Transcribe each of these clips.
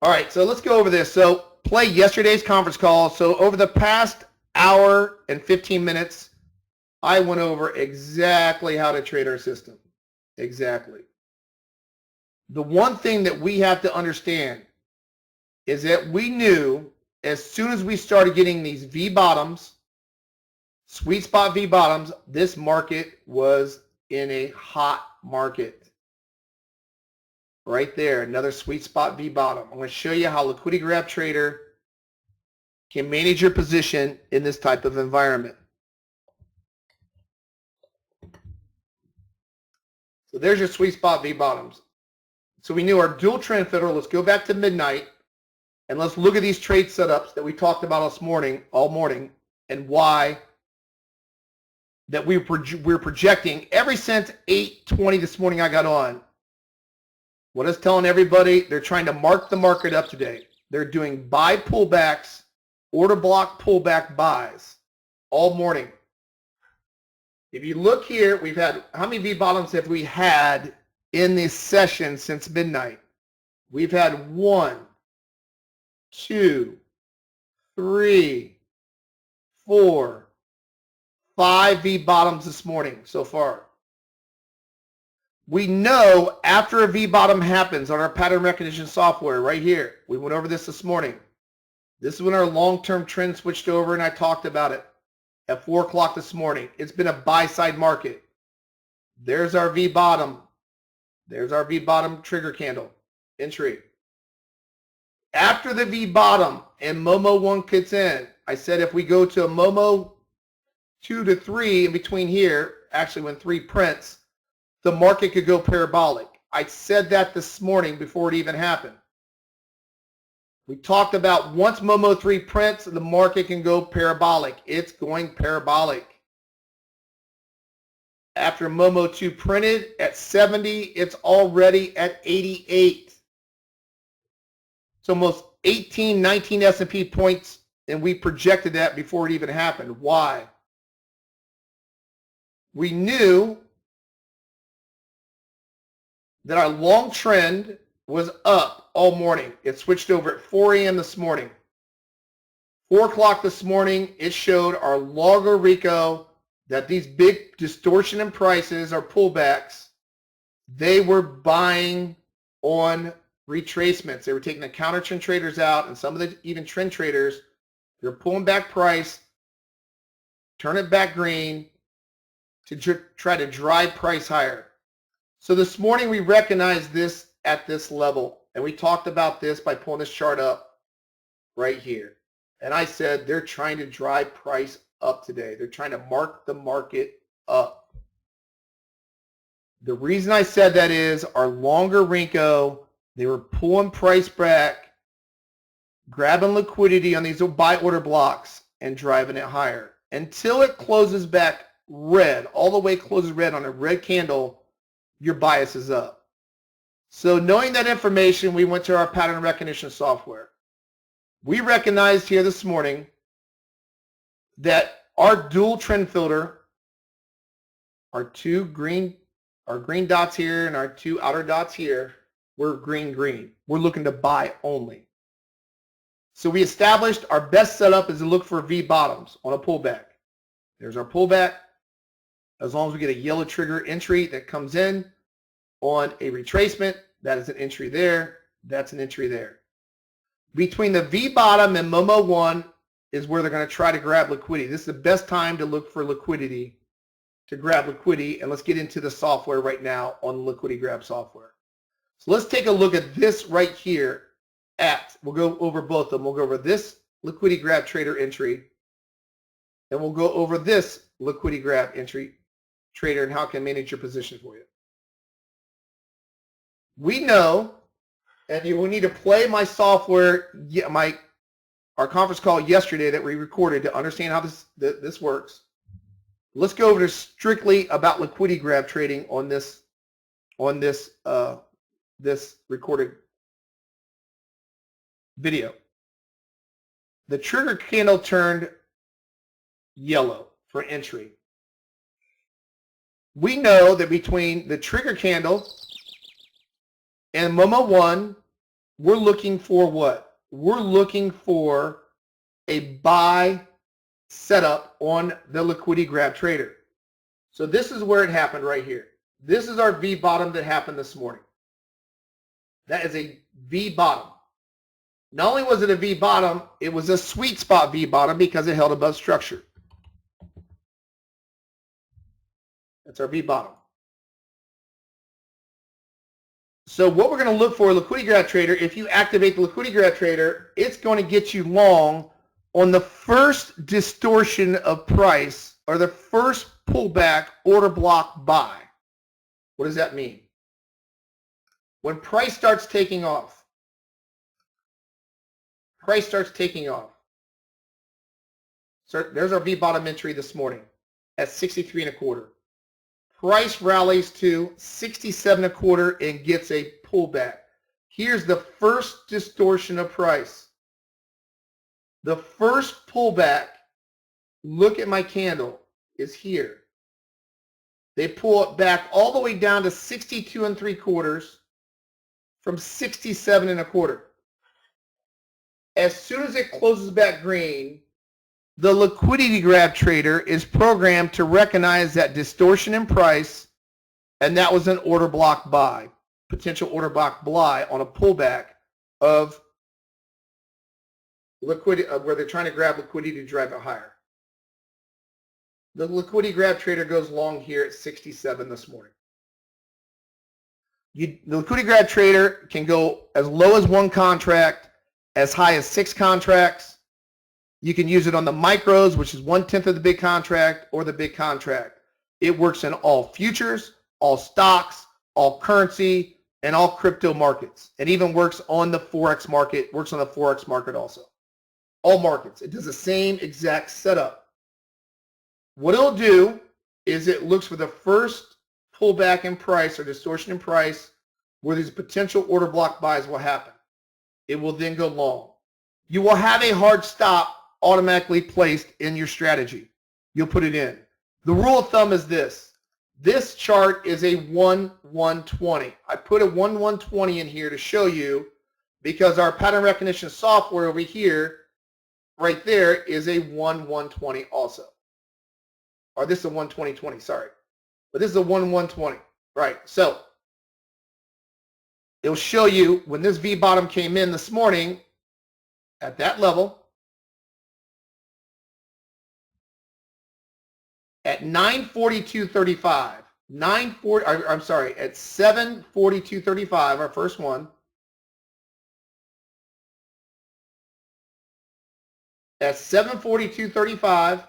All right, so let's go over this. So play yesterday's conference call. So over the past hour and 15 minutes, I went over exactly how to trade our system. Exactly. The one thing that we have to understand is that we knew as soon as we started getting these V bottoms, sweet spot V bottoms, this market was in a hot market. Right there, another sweet spot V bottom. I'm going to show you how Liquidity Grab Trader can manage your position in this type of environment. So there's your sweet spot V bottoms. So we knew our dual trend filter. Let's go back to midnight and let's look at these trade setups that we talked about this morning, all morning, and why that we're projecting ever since 8:20 this morning I got on. What is telling everybody, they're trying to mark the market up today. They're doing buy pullbacks, order block pullback buys all morning. If you look here, we've had, how many V bottoms have we had in this session since midnight? We've had 1, 2, 3, 4, 5 V bottoms this morning so far. We know after a V bottom happens on our pattern recognition software right here, we went over this morning. This is when our long-term trend switched over and I talked about it at 4 o'clock this morning. It's been a buy-side market. There's our V bottom. There's our V bottom trigger candle entry. After the V bottom and Momo 1 kicks in, I said if we go to a Momo 2 to 3 in between here, actually when 3 prints, the market could go parabolic. I said that this morning before it even happened. We talked about once Momo 3 prints, the market can go parabolic. It's going parabolic. After Momo 2 printed at 70, it's already at 88. It's almost 18, 19 S&P points, and we projected that before it even happened. Why? We knew that our long trend was up all morning. It switched over at 4 a.m. this morning. 4 o'clock this morning, it showed our longer Rico that these big distortion in prices are pullbacks. They were buying on retracements. They were taking the counter trend traders out, and some of the even trend traders, they're pulling back price, turn it back green to try to drive price higher. So this morning we recognized this at this level, and we talked about this by pulling this chart up right here. And I said they're trying to drive price up today. They're trying to mark the market up. The reason I said that is our longer Renko, they were pulling price back, grabbing liquidity on these buy order blocks and driving it higher until it closes back red, all the way closes red on a red candle. Your bias is up. So knowing that information, we went to our pattern recognition software. We recognized here this morning that our dual trend filter, our green dots here and our 2 outer dots here, we're green. We're looking to buy only. So we established our best setup is to look for V bottoms on a pullback. There's our pullback. As long as we get a yellow trigger entry that comes in on a retracement, that is an entry there, that's an entry there. Between the V bottom and Momo 1 is where they're going to try to grab liquidity. This is the best time to look for liquidity, to grab liquidity, and let's get into the software right now on the Liquidity Grab software. So let's take a look at this right here we'll go over both of them. We'll go over this Liquidity Grab Trader entry, and we'll go over this Liquidity Grab entry trader and how it can manage your position for you. We know, and you will need to play my software, our conference call yesterday that we recorded to understand how this works. Let's go over to strictly about liquidity grab trading on this recorded video. The trigger candle turned yellow for entry. We know that between the trigger candle and Momo 1, we're looking for what? We're looking for a buy setup on the liquidity grab trader. So this is where it happened right here. This is our V bottom that happened this morning. That is a V bottom. Not only was it a V bottom, it was a sweet spot V bottom because it held above structure. That's our V bottom. So what we're going to look for, liquidity grab trader, if you activate the liquidity grab trader, it's going to get you long on the first distortion of price or the first pullback order block buy. What does that mean? When price starts taking off, So there's our V bottom entry this morning at 63.25. Price rallies to 67.25 and gets a pullback. Here's the first distortion of price. The first pullback, look at my candle, is here. They pull it back all the way down to 62.75 from 67.25. As soon as it closes back green, the liquidity grab trader is programmed to recognize that distortion in price, and that was an order block buy, potential order block buy on a pullback of liquidity, where they're trying to grab liquidity to drive it higher. The liquidity grab trader goes long here at 67 this morning. The liquidity grab trader can go as low as 1 contract, as high as 6 contracts. You can use it on the micros, which is 1/10 of the big contract, or the big contract. It works in all futures, all stocks, all currency, and all crypto markets. It even works on the Forex market, also. All markets. It does the same exact setup. What it'll do is it looks for the first pullback in price or distortion in price where these potential order block buys will happen. It will then go long. You will have a hard stop automatically placed in your strategy. You'll put it in. The rule of thumb is this. This chart is a 1-1-20. I put a 1-1-20 in here to show you because our pattern recognition software over here, right there, is a 1-1-20 also. Or this is a 1-20-20, sorry. But this is a 1-1-20. Right, so it'll show you when this V bottom came in this morning at that level, at 942.35, at 742.35, our first one. At 742.35,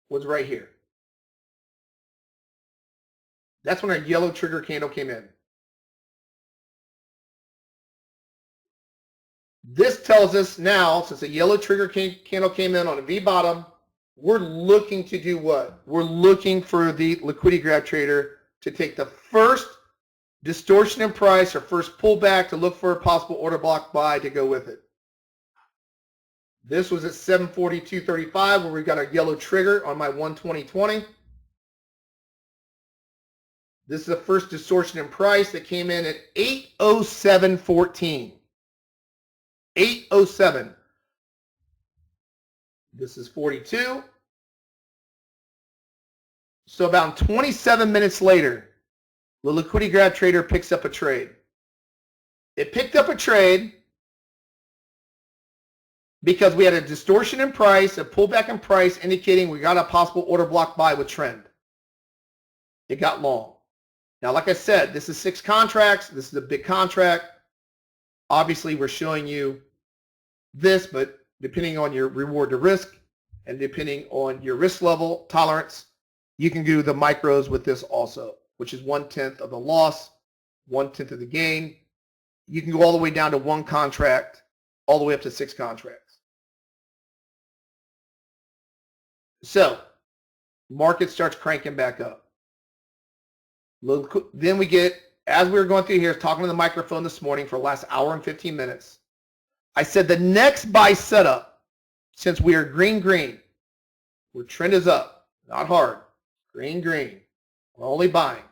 was right here. That's when our yellow trigger candle came in. This tells us now, since a yellow trigger candle came in on a V bottom, we're looking to do what? We're looking for the liquidity grab trader to take the first distortion in price or first pullback to look for a possible order block buy to go with it. This was at 742.35 where we got a yellow trigger on my 120.20. This is the first distortion in price that came in at 807.14. 807. This is 42. So about 27 minutes later, the liquidity grab trader picks up a trade. It picked up a trade because we had a distortion in price, a pullback in price, indicating we got a possible order block buy with trend. It got long. Now, like I said, this is 6 contracts. This is a big contract. Obviously, we're showing you this, but depending on your reward to risk and depending on your risk level tolerance, you can do the micros with this also, which is 1/10 of the loss, 1/10 of the gain. You can go all the way down to 1 contract, all the way up to 6 contracts. So, market starts cranking back up. Then we get, as we were going through here, talking to the microphone this morning for the last hour and 15 minutes, I said the next buy setup, since we are green, where trend is up, not hard, green, we're only buying.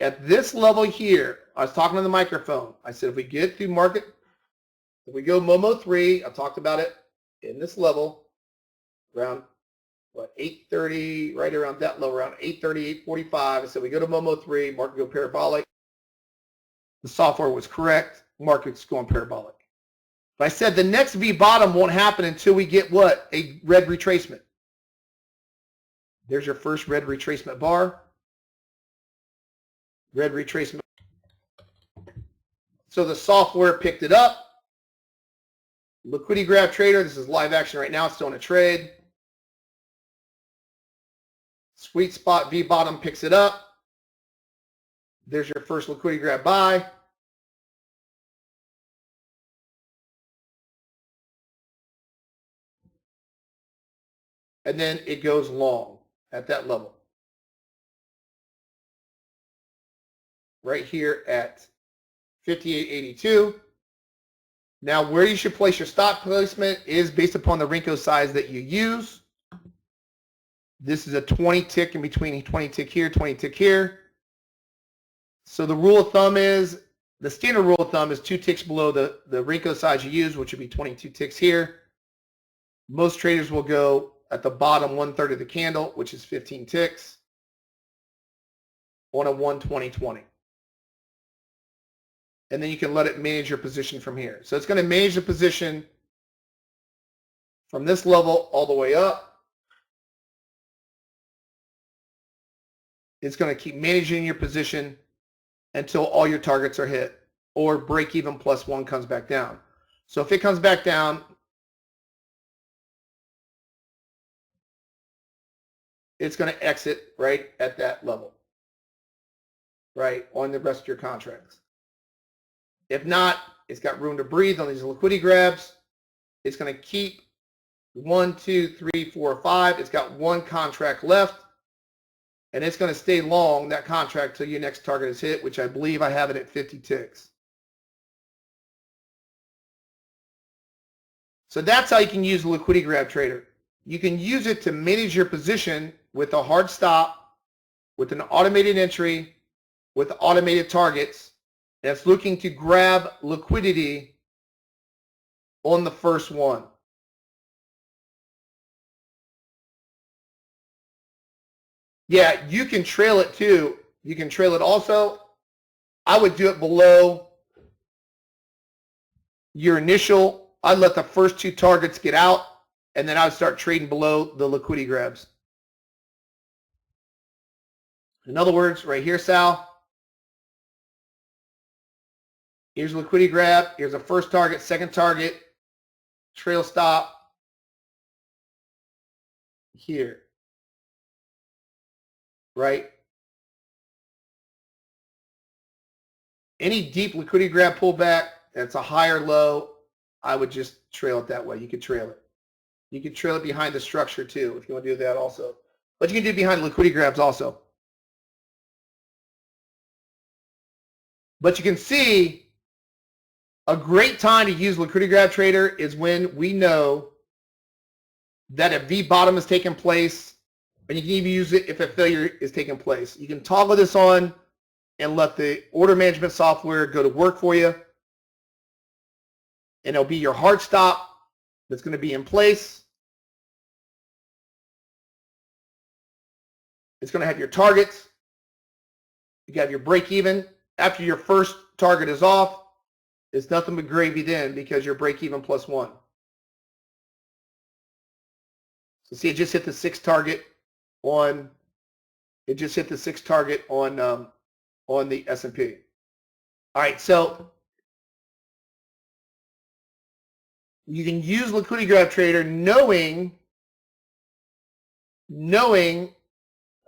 At this level here, I was talking on the microphone. I said if we get through market, if we go Momo 3, I talked about it in this level, around what 8:30, right around that level, around 8:30, 8:45. I said we go to Momo 3, market go parabolic. The software was correct. Market's going parabolic. But I said the next V bottom won't happen until we get what? A red retracement. There's your first red retracement bar. Red retracement. So the software picked it up. Liquidity grab trader. This is live action right now. It's still in a trade. Sweet spot V bottom picks it up. There's your first liquidity grab buy. And then it goes long at that level. Right here at 58.82. Now where you should place your stop placement is based upon the Renko size that you use. This is a 20 tick in between 20 tick here, 20 tick here. So the rule of thumb is, the standard rule of thumb is 2 ticks below the Renko size you use, which would be 22 ticks here. Most traders will go at the bottom 1/3 of the candle, which is 15 ticks on a 1-20-20. And then you can let it manage your position from here. So it's going to manage the position from this level all the way up. It's going to keep managing your position until all your targets are hit or break even +1 comes back down. So if it comes back down, it's going to exit right at that level, right, on the rest of your contracts. If not, it's got room to breathe on these liquidity grabs. It's going to keep 1, 2, 3, 4, 5. It's got one contract left, and it's going to stay long, that contract, till your next target is hit, which I believe I have it at 50 ticks. So that's how you can use the liquidity grab trader. You can use it to manage your position with a hard stop, with an automated entry, with automated targets that's looking to grab liquidity on the first one. Yeah, you can trail it too. You can trail it also. I would do it below your initial. I'd let the first 2 targets get out, and then I would start trading below the liquidity grabs. In other words, right here, Sal, here's a liquidity grab. Here's a first target, second target, trail stop here, right? Any deep liquidity grab pullback that's a higher low, I would just trail it that way. You could trail it. You could trail it behind the structure too if you want to do that also. But you can do it behind liquidity grabs also. But you can see a great time to use liquidity grab trader is when we know that a V bottom is taking place, and you can even use it if a failure is taking place. You can toggle this on and let the order management software go to work for you, and it'll be your hard stop that's going to be in place. It's going to have your targets. You have your break even. After your first target is off, it's nothing but gravy then, because you're break even +1. So see, it just hit the 6th target on. It just hit the 6th target on the S&P. All right, so you can use liquidity grab trader knowing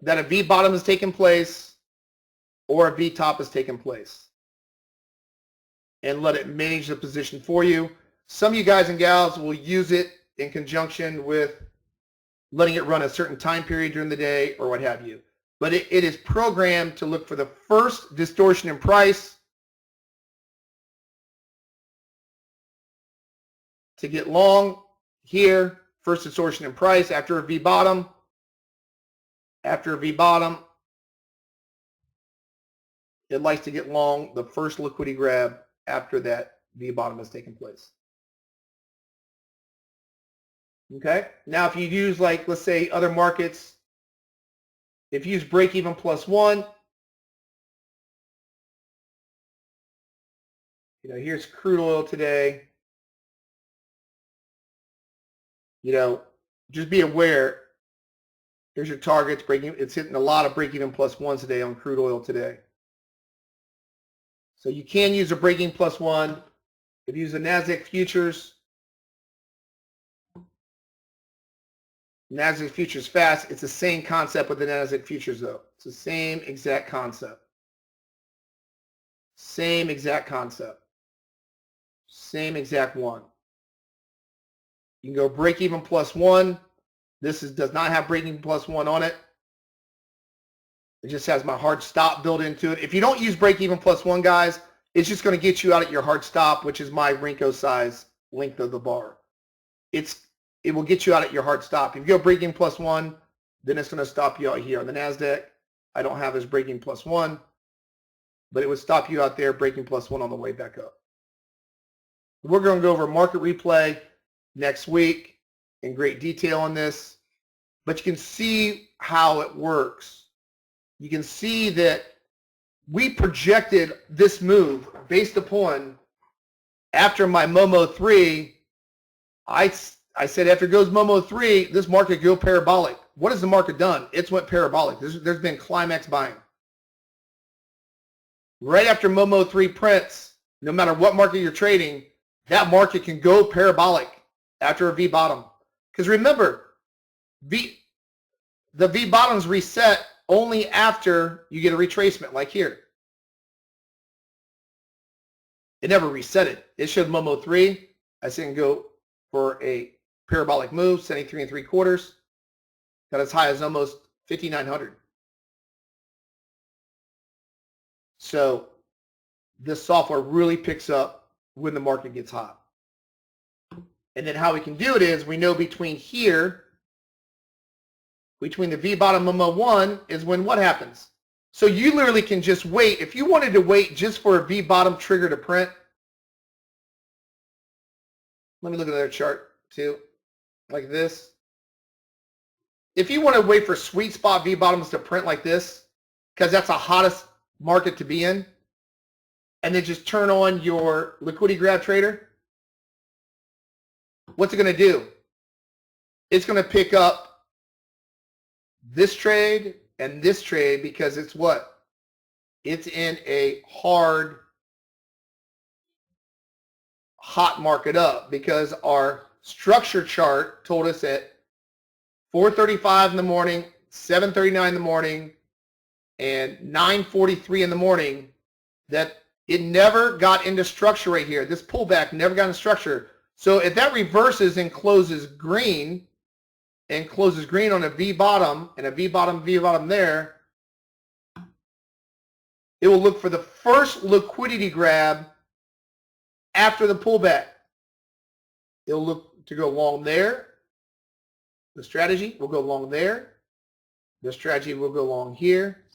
that a V bottom is taking place or a V top is taking place, and let it manage the position for you. Some of you guys and gals will use it in conjunction with letting it run a certain time period during the day or what have you. But it is programmed to look for the first distortion in price to get long here, first distortion in price after a V bottom. After a V bottom, it likes to get long the first liquidity grab after that V bottom has taken place. Okay. Now, if you use, like, let's say other markets, if you use break even plus one, you know, here's crude oil today. You know, just be aware. Here's your targets. Breaking. It's hitting a lot of break even plus ones today on crude oil today. So you can use a breaking plus one. If you use the NASDAQ futures, NASDAQ futures fast, it's the same concept with the NASDAQ futures though. It's the same exact concept. Same exact concept. Same exact one. You can go break even plus one. This does not have break even plus one on it. It just has my hard stop built into it. If you don't use break even plus one, guys, it's just going to get you out at your hard stop, which is my Renko size length of the bar. It will get you out at your hard stop. If you go break even plus one, then it's going to stop you out here on the NASDAQ. I don't have this breaking plus one, but it would stop you out there breaking plus one on the way back up. We're going to go over market replay next week in great detail on this, but you can see how it works. You can see that we projected this move based upon after my Momo 3. I said after it goes Momo 3, this market go parabolic. What has the market done? It's went parabolic. There's been climax buying. Right after Momo 3 prints, no matter what market you're trading, that market can go parabolic after a V bottom. Because remember, the V bottoms reset only after you get a retracement like here. It never resetted. It showed Momo 3. I said it can go for a parabolic move, 73 3/4. Got as high as almost 5,900. So this software really picks up when the market gets hot. And then how we can do it is we know between here, between the V bottom Momo 1 is when what happens. So you literally can just wait. If you wanted to wait just for a V bottom trigger to print, let me look at their chart too, like this. If you want to wait for sweet spot V bottoms to print like this, because that's the hottest market to be in, and then just turn on your liquidity grab trader, what's it going to do? It's going to pick up this trade and this trade because it's what? It's in a hard, hot market up because our structure chart told us at 4:35 in the morning, 7:39 in the morning, and 9:43 in the morning that it never got into structure right here. This pullback never got into structure. So if that reverses and closes green on a V bottom and a V bottom there, it will look for the first liquidity grab after the pullback. It'll look to go long there. The strategy will go long there. The strategy will go long here.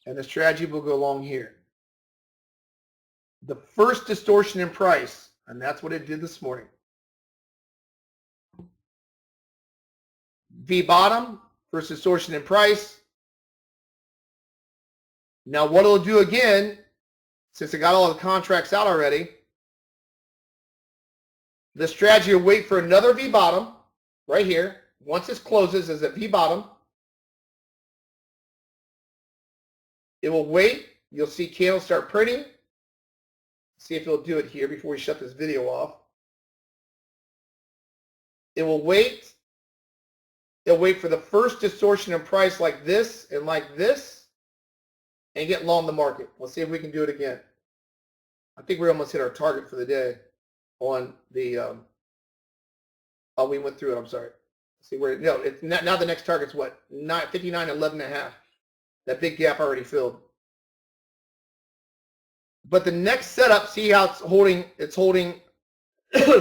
And the strategy will go long here. The first distortion in price, and that's what it did this morning. V bottom, first distortion in price. Now what it'll do again, since I got all the contracts out already, the strategy will wait for another V bottom right here. Once this closes as a V bottom, it will wait. You'll see candles start printing. See if it'll do it here before we shut this video off. It will wait. It'll wait for the first distortion in price like this and get long the market. Let's see if we can do it again. I think we almost hit our target for the day on the, oh, we went through it, I'm sorry. Let's see where, no, it's not, now the next target's what? 59, 11.5. That big gap already filled. But the next setup, see how it's holding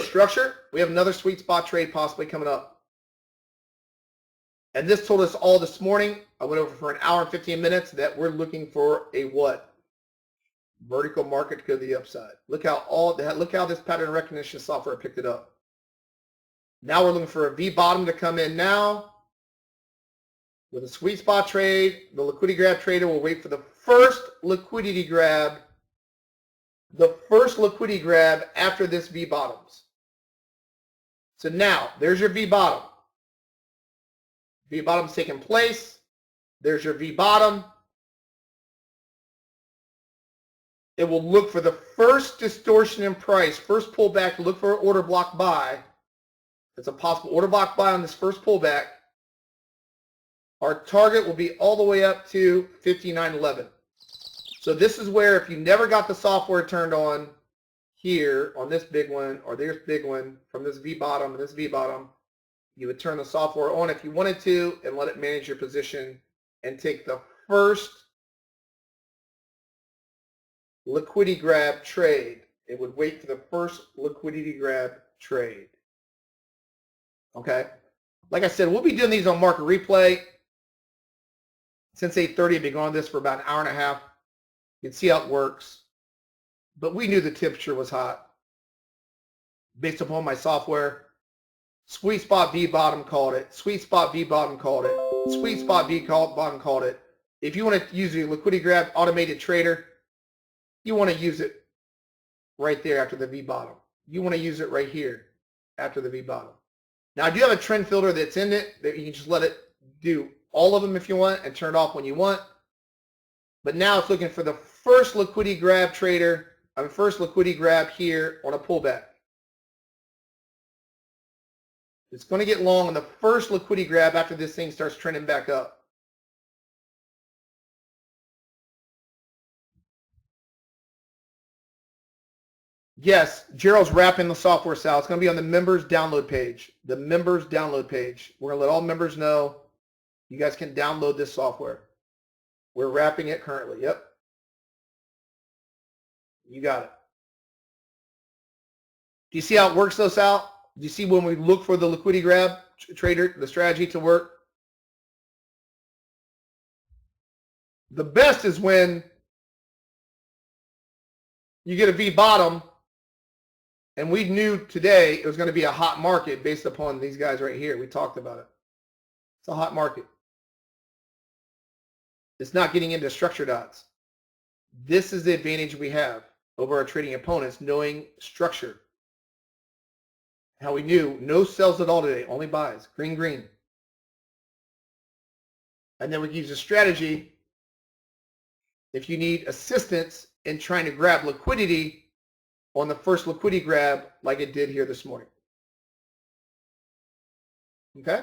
structure? We have another sweet spot trade possibly coming up. And this told us all this morning, I went over for an hour and 15 minutes, that we're looking for a what? Vertical market to go to the upside. Look how this pattern recognition software picked it up. Now we're looking for a V bottom to come in now. With a sweet spot trade, the liquidity grab trader will wait for the first liquidity grab. The first liquidity grab after this V bottoms. So now, there's your V bottom. V bottom's taking place. There's your V bottom. It will look for the first distortion in price, first pullback, to look for an order block buy. It's a possible order block buy on this first pullback. Our target will be all the way up to 59.11. So this is where, if you never got the software turned on here on this big one or this big one from this V bottom and this V bottom, you would turn the software on if you wanted to and let it manage your position and take the first liquidity grab trade. It would wait for the first liquidity grab trade. Okay? Like I said, we'll be doing these on market replay. Since 8:30, I've been going on this for about an hour and a half. You can see how it works. But we knew the temperature was hot based upon my software. Sweet spot V bottom called it. Sweet spot V bottom called it. Sweet spot V bottom called it. If you want to use a liquidity grab automated trader, you want to use it right there after the V bottom. You want to use it right here after the V bottom. Now I do have a trend filter that's in it that you can just let it do all of them if you want and turn it off when you want. But now it's looking for the first liquidity grab trader, first liquidity grab here on a pullback. It's going to get long on the first liquidity grab after this thing starts trending back up. Yes, Gerald's wrapping the software, Sal. It's going to be on the members download page. The members download page. We're going to let all members know you guys can download this software. We're wrapping it currently. Yep. You got it. Do you see how it works though, Sal? Do you see when we look for the liquidity grab trader, the strategy to work? The best is when you get a V bottom, and we knew today it was going to be a hot market based upon these guys right here. We talked about it. It's a hot market. It's not getting into structure dots. This is the advantage we have over our trading opponents, knowing structure. How we knew no sells at all today, only buys. Green, green. And then we can use a strategy if you need assistance in trying to grab liquidity on the first liquidity grab like it did here this morning. Okay?